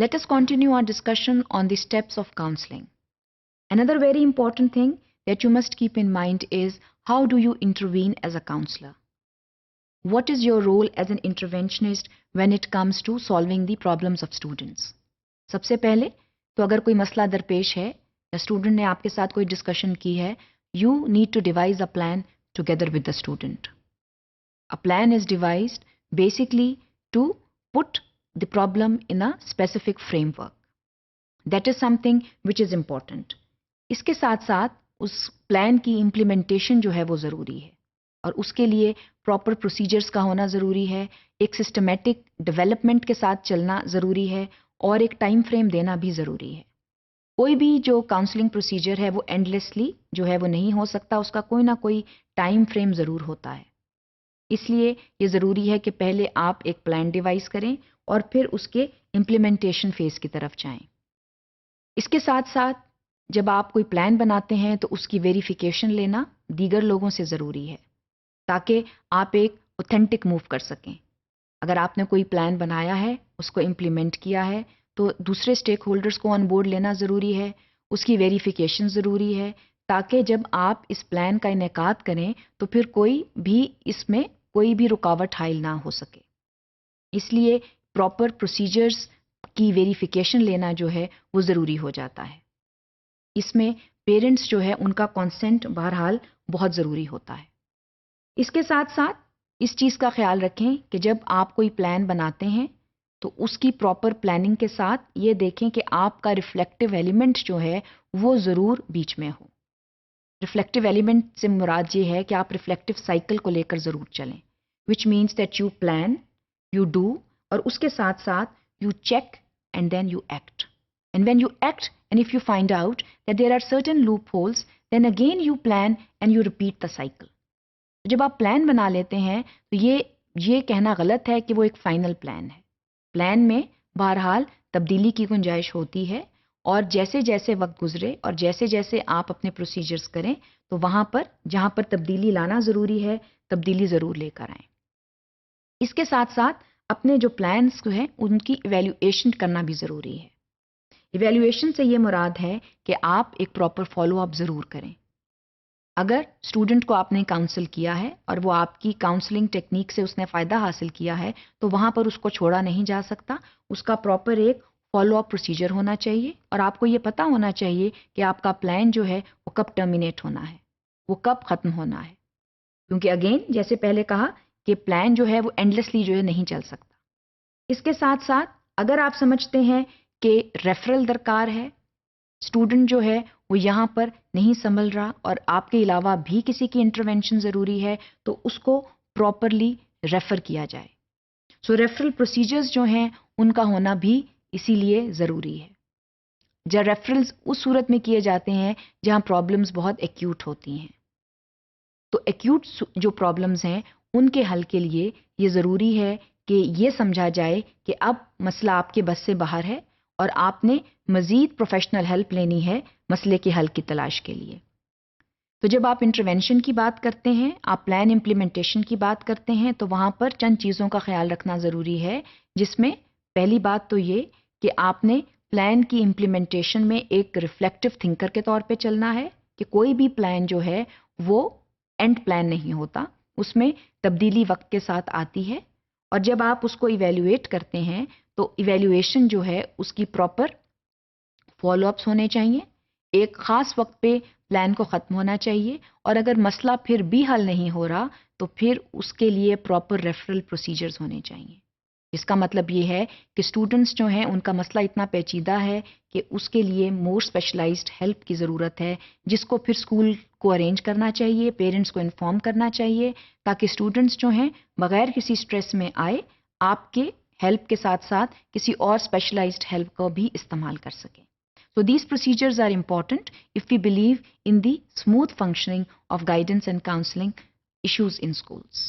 Let us continue our discussion on the steps of counseling. Another very important thing that you must keep in mind is how do you intervene as a counselor? What is your role as an interventionist when it comes to solving the problems of students? सबसे पहले तो अगर कोई मसला दरपेश है या student ने आपके साथ कोई डिस्कशन की है, you need to devise a plan together with the student. A plan is devised basically to put the problem in a specific framework. That is something which is important. इसके साथ साथ उस प्लान की implementation जो है वो ज़रूरी है और उसके लिए प्रॉपर प्रोसीजर्स का होना ज़रूरी है, एक सिस्टमेटिक डेवलपमेंट के साथ चलना ज़रूरी है और एक टाइम फ्रेम देना भी ज़रूरी है. कोई भी जो काउंसलिंग प्रोसीजर है वो एंडलेसली जो है वो नहीं हो सकता, उसका कोई ना कोई टाइम फ्रेम ज़रूर होता है. इसलिए ये ज़रूरी है कि पहले आप एक प्लान डिवाइस करें और फिर उसके इम्प्लीमेंटेशन फेज़ की तरफ जाएं. इसके साथ साथ जब आप कोई प्लान बनाते हैं तो उसकी वेरिफिकेशन लेना दीगर लोगों से ज़रूरी है ताकि आप एक ऑथेंटिक मूव कर सकें. अगर आपने कोई प्लान बनाया है, उसको इम्प्लीमेंट किया है, तो दूसरे स्टेक होल्डर्स को ऑन बोर्ड लेना ज़रूरी है, उसकी वेरिफिकेशन ज़रूरी है ताकि जब आप इस प्लान का इनेकाद करें तो फिर कोई भी इसमें कोई भी रुकावट हाइल ना हो सके. इसलिए प्रॉपर प्रोसीजर्स की वेरिफिकेशन लेना जो है वो ज़रूरी हो जाता है. इसमें पेरेंट्स जो है उनका कंसेंट बहरहाल बहुत ज़रूरी होता है. इसके साथ साथ इस चीज़ का ख्याल रखें कि जब आप कोई प्लान बनाते हैं तो उसकी प्रॉपर प्लानिंग के साथ ये देखें कि आपका रिफ्लेक्टिव एलिमेंट जो है वो ज़रूर बीच में हो. रिफ्लेक्टिव एलिमेंट से मुराद ये है कि आप रिफ्लेक्टिव साइकिल को लेकर ज़रूर चलें, which means that you plan, you do और उसके साथ साथ you check and then you act. And when you act and if you find out that there are certain loopholes, then again you plan and you repeat the cycle. जब आप plan बना लेते हैं तो ये कहना गलत है कि वो एक फाइनल प्लान है. प्लान में बहरहाल तब्दीली की गुंजाइश होती है और जैसे जैसे वक्त गुजरे और जैसे जैसे आप अपने प्रोसीजर्स करें तो वहाँ पर जहाँ पर तब्दीली लाना ज़रूरी है, तब्दीली ज़रूर लेकर आएँ. इसके साथ साथ अपने जो प्लान्स हैं उनकी इवैल्यूएशन करना भी ज़रूरी है. इवैल्यूएशन से ये मुराद है कि आप एक प्रॉपर फॉलो अप ज़रूर करें. अगर स्टूडेंट को आपने काउंसिल किया है और वो आपकी काउंसलिंग टेक्निक से उसने फ़ायदा हासिल किया है तो वहाँ पर उसको छोड़ा नहीं जा सकता. उसका प्रॉपर एक फॉलो अप प्रोसीजर होना चाहिए और आपको ये पता होना चाहिए कि आपका प्लान जो है वो कब टर्मिनेट होना है, वो कब ख़त्म होना है. क्योंकि अगेन जैसे पहले कहा कि प्लान जो है वो एंडलेसली जो है नहीं चल सकता. इसके साथ साथ अगर आप समझते हैं कि रेफरल दरकार है, स्टूडेंट जो है वो यहाँ पर नहीं संभल रहा और आपके अलावा भी किसी की इंटरवेंशन ज़रूरी है तो उसको प्रॉपरली रेफ़र किया जाए. सो रेफरल प्रोसीजर्स जो हैं उनका होना भी इसीलिए ज़रूरी है. जब रेफरल्स उस सूरत में किए जाते हैं जहाँ प्रॉब्लम्स बहुत एक्यूट होती हैं, तो एक्यूट जो प्रॉब्लम्स हैं उनके हल के लिए ये ज़रूरी है कि ये समझा जाए कि अब मसला आपके बस से बाहर है और आपने मज़ीद प्रोफेशनल हेल्प लेनी है मसले के हल की तलाश के लिए. तो जब आप इंटरवेंशन की बात करते हैं, आप प्लान इम्प्लीमेंटेशन की बात करते हैं तो वहाँ पर चंद चीज़ों का ख्याल रखना ज़रूरी है, जिसमें पहली बात तो ये कि आपने प्लान की इम्प्लीमेंटेशन में एक रिफ्लेक्टिव थिंकर के तौर पे चलना है कि कोई भी प्लान जो है वो एंड प्लान नहीं होता, उसमें तब्दीली वक्त के साथ आती है और जब आप उसको इवैल्यूएट करते हैं तो इवैल्यूएशन जो है उसकी प्रॉपर फॉलोअप्स होने चाहिए. एक ख़ास वक्त पे प्लान को ख़त्म होना चाहिए और अगर मसला फिर भी हल नहीं हो रहा तो फिर उसके लिए प्रॉपर रेफरल प्रोसीजर्स होने चाहिए. इसका मतलब ये है कि स्टूडेंट्स जो हैं उनका मसला इतना पेचीदा है कि उसके लिए मोर स्पेशलाइज्ड हेल्प की ज़रूरत है, जिसको फिर स्कूल को अरेंज करना चाहिए, पेरेंट्स को इन्फॉर्म करना चाहिए ताकि स्टूडेंट्स जो हैं बग़ैर किसी स्ट्रेस में आए आपके हेल्प के साथ साथ किसी और स्पेशलाइज्ड हेल्प को भी इस्तेमाल कर सकें. So these procedures are important if we believe in the smooth functioning of guidance and counseling issues in schools.